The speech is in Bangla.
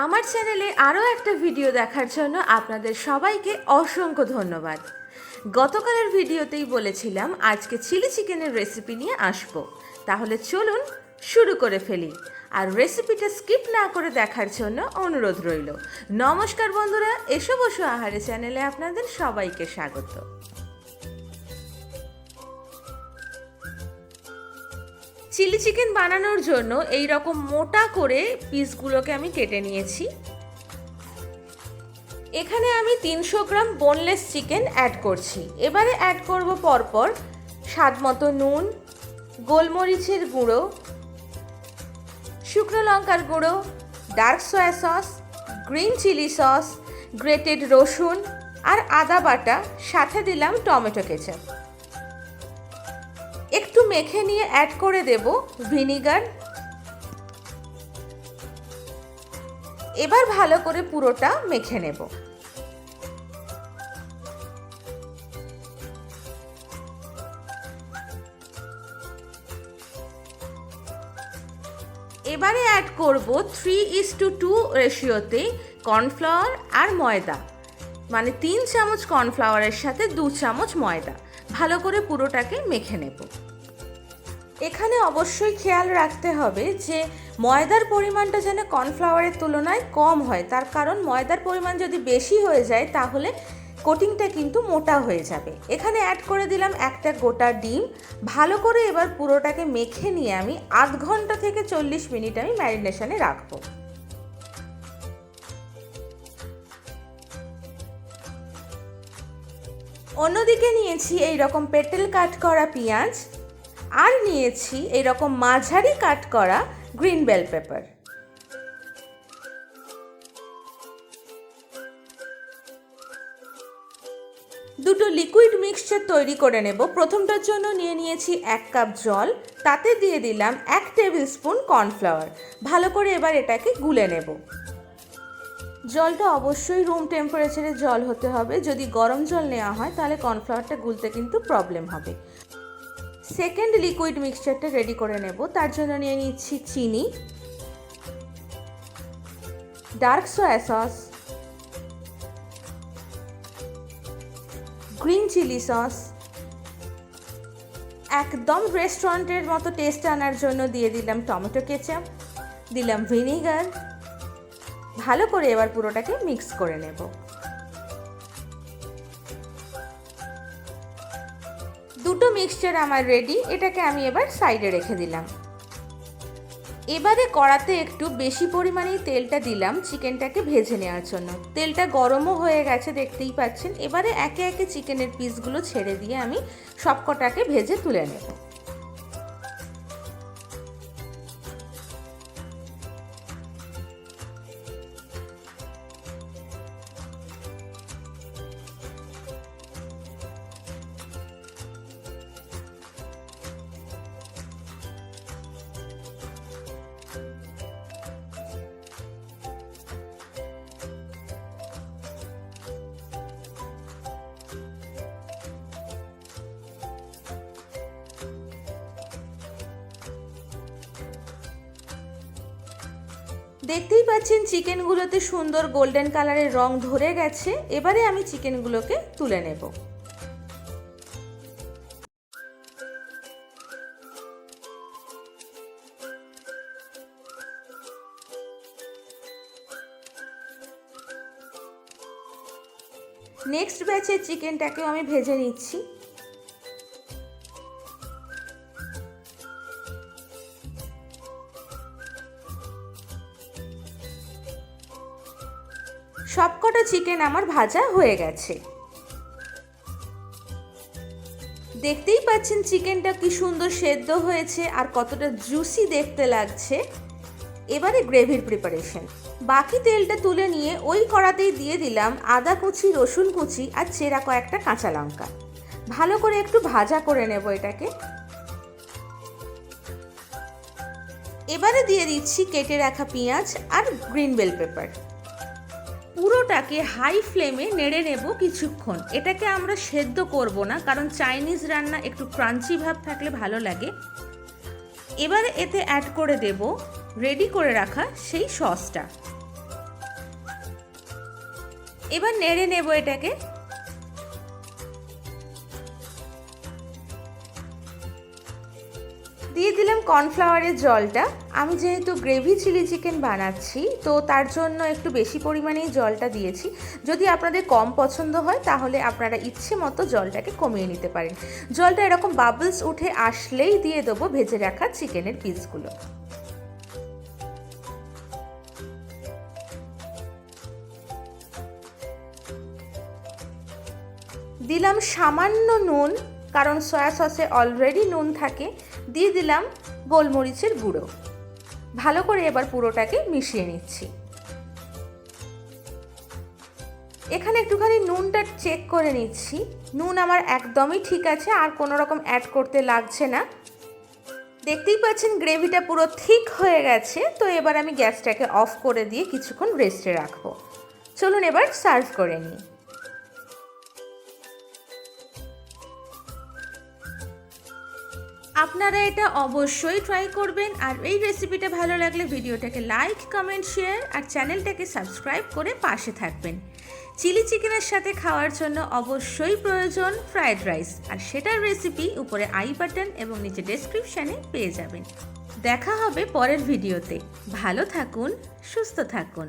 আমার চ্যানেলে আরও একটা ভিডিও দেখার জন্য আপনাদের সবাইকে অসংখ্য ধন্যবাদ। গতকালের ভিডিওতেই বলেছিলাম আজকে চিলি চিকেনের রেসিপি নিয়ে আসবো, তাহলে চলুন শুরু করে ফেলি। আর রেসিপিটা স্কিপ না করে দেখার জন্য অনুরোধ রইল। নমস্কার বন্ধুরা, এসো বসো আহারে চ্যানেলে আপনাদের সবাইকে স্বাগত। চিলি চিকেন বানানোর জন্য এই রকম মোটা করে পিসগুলোকে আমি কেটে নিয়েছি। এখানে আমি 300 গ্রাম বোনলেস চিকেন অ্যাড করছি। এবারে অ্যাড করব পরপর স্বাদ মতো নুন, গোলমরিচের গুঁড়ো, শুকনো লঙ্কার গুঁড়ো, dark soya sauce, green chilli sauce, grated রসুন আর আদা বাটা, সাথে দিলাম টমেটো কেচাপ। একটু মেখে নিয়ে অ্যাড করে দেব ভিনিগার। এবার ভালো করে পুরোটা মেখে নেব। এবারে অ্যাড করব 3:2 রেশিওতে কর্নফ্লাওয়ার আর ময়দা, মানে 3 চামচ কর্নফ্লাওয়ারের সাথে 2 চামচ ময়দা। ভালো করে পুরোটাকে মেখে নেব। এখানে অবশ্যই খেয়াল রাখতে হবে যে ময়দার পরিমাণটা যেন কর্নফ্লাওয়ারের তুলনায় কম হয়, তার কারণ ময়দার পরিমাণ যদি বেশি হয়ে যায় তাহলে কোটিংটা কিন্তু মোটা হয়ে যাবে। এখানে অ্যাড করে দিলাম একটা গোটা ডিম। ভালো করে এবার পুরোটাকে মেখে নিয়ে আমি আধ ঘন্টা থেকে 40 মিনিট আমি ম্যারিনেশনে রাখবো। অন্যদিকে নিয়েছি এই রকম পেটেল কাট করা পেঁয়াজ আর নিয়েছি এই রকম মাঝারি কাট করা গ্রিন বেল পেপার। দুটো লিকুইড মিক্সচার তৈরি করে নেব। প্রথমটার জন্য নিয়ে নিয়েছি 1 কাপ জল, তাতে দিয়ে দিলাম 1 টেবিল স্পুন কর্নফ্লাওয়ার। ভালো করে এবার এটাকে গুলে নেব। জলটা অবশ্যই রুম টেম্পারেচারে জল হতে হবে। যদি গরম জল নেওয়া হয় তাহলে কর্নফ্লাওয়ারটা গুলতে কিন্তু প্রবলেম হবে। সেকেন্ড লিকুইড মিক্সচারটা রেডি করে নেব। তার জন্য নিয়ে নিচ্ছি চিনি, dark soya sauce, green chilli sauce, একদম রেস্টুরেন্টের মতো টেস্ট আনার জন্য দিয়ে দিলাম টমেটো কেচাপ, দিলাম ভিনিগার। ভালো করে এবার পুরোটাকে মিক্স করে নেব। দুটো মিক্সচার আমার রেডি। এটাকে আমি এবার সাইডে রেখে দিলাম। এবারে কড়াতে একটু বেশি পরিমাণেই তেলটা দিলাম চিকেনটাকে ভেজে নেওয়ার জন্য। তেলটা গরমও হয়ে গেছে, দেখতেই পাচ্ছেন। এবারে একে একে চিকেনের পিসগুলো ছেড়ে দিয়ে আমি সবকটাকে ভেজে তুলে নেব। দেখতেই পাচ্ছেন চিকেনগুলোতে সুন্দর গোল্ডেন কালারের রং ধরে গেছে। এবারে আমি চিকেনগুলোকে তুলে নেব। নেক্সট ব্যাচের চিকেনটাকেও আমি ভেজে নিচ্ছি। সবকটা চিকেন আমার ভাজা হয়ে গেছে। দেখতেই পাচ্ছেন চিকেনটা কি সুন্দর সেদ্ধ হয়েছে আর কতটা জুসি দেখতে লাগছে। এবারে গ্রেভির প্রিপারেশন। বাকি তেলটা তুলে নিয়ে ওই কড়াতেই দিয়ে দিলাম আদা কুচি, রসুন কুচি আর চেরা কয়েকটা কাঁচা লঙ্কা। ভালো করে একটু ভাজা করে নেব এটাকে। এবারে দিয়ে দিচ্ছি কেটে রাখা পেঁয়াজ আর গ্রিন বেল পেপার। পুরোটাকে হাই ফ্লেমে নেড়ে নেব কিছুক্ষণ। এটাকে আমরা সেদ্ধ করব না, কারণ চাইনিজ রান্না একটু ক্রাঞ্চি ভাব থাকলে ভালো লাগে। এবারে এতে অ্যাড করে দেব রেডি করে রাখা সেই সসটা। এবার নেড়ে নেব এটাকে। দিয়ে দিলাম কর্নফ্লাওয়ারের জলটা। আমি যেহেতু গ্রেভি চিলি চিকেন বানাচ্ছি তো তার জন্য একটু বেশি পরিমাণেই জলটা দিয়েছি। যদি আপনাদের কম পছন্দ হয় তাহলে আপনারা ইচ্ছে মতো জলটাকে কমিয়ে নিতে পারেন। জলটা এরকম বাবলস উঠে আসলেই দিয়ে দেবো ভেজে রাখা চিকেনের পিসগুলো। দিলাম সামান্য নুন, কারণ সয়া সসে অলরেডি নুন থাকে। দিয়ে দিলাম গোলমরিচের গুঁড়ো। ভালো করে এবার পুরোটাকে মিশিয়ে নিচ্ছি। এখানে একটুখানি নুনটা চেক করে নিচ্ছি। নুন আমার একদমই ঠিক আছে, আর কোনো রকম অ্যাড করতে লাগছে না। দেখতেই পাচ্ছেন গ্রেভিটা পুরো ঠিক হয়ে গেছে। তো এবার আমি গ্যাসটাকে অফ করে দিয়ে কিছুক্ষণ রেস্টে রাখবো। চলুন এবার সার্ভ করে নিই। আপনারা এটা অবশ্যই ট্রাই করবেন, আর এই রেসিপিটা ভালো লাগলে ভিডিওটাকে লাইক, কমেন্ট, শেয়ার আর চ্যানেলটাকে সাবস্ক্রাইব করে পাশে থাকবেন। চিলি চিকেনের সাথে খাওয়ার জন্য অবশ্যই প্রয়োজন ফ্রায়েড রাইস, আর সেটার রেসিপি উপরে আই বাটন এবং নিচে ডেসক্রিপশানে পেয়ে যাবেন। দেখা হবে পরের ভিডিওতে। ভালো থাকুন, সুস্থ থাকুন।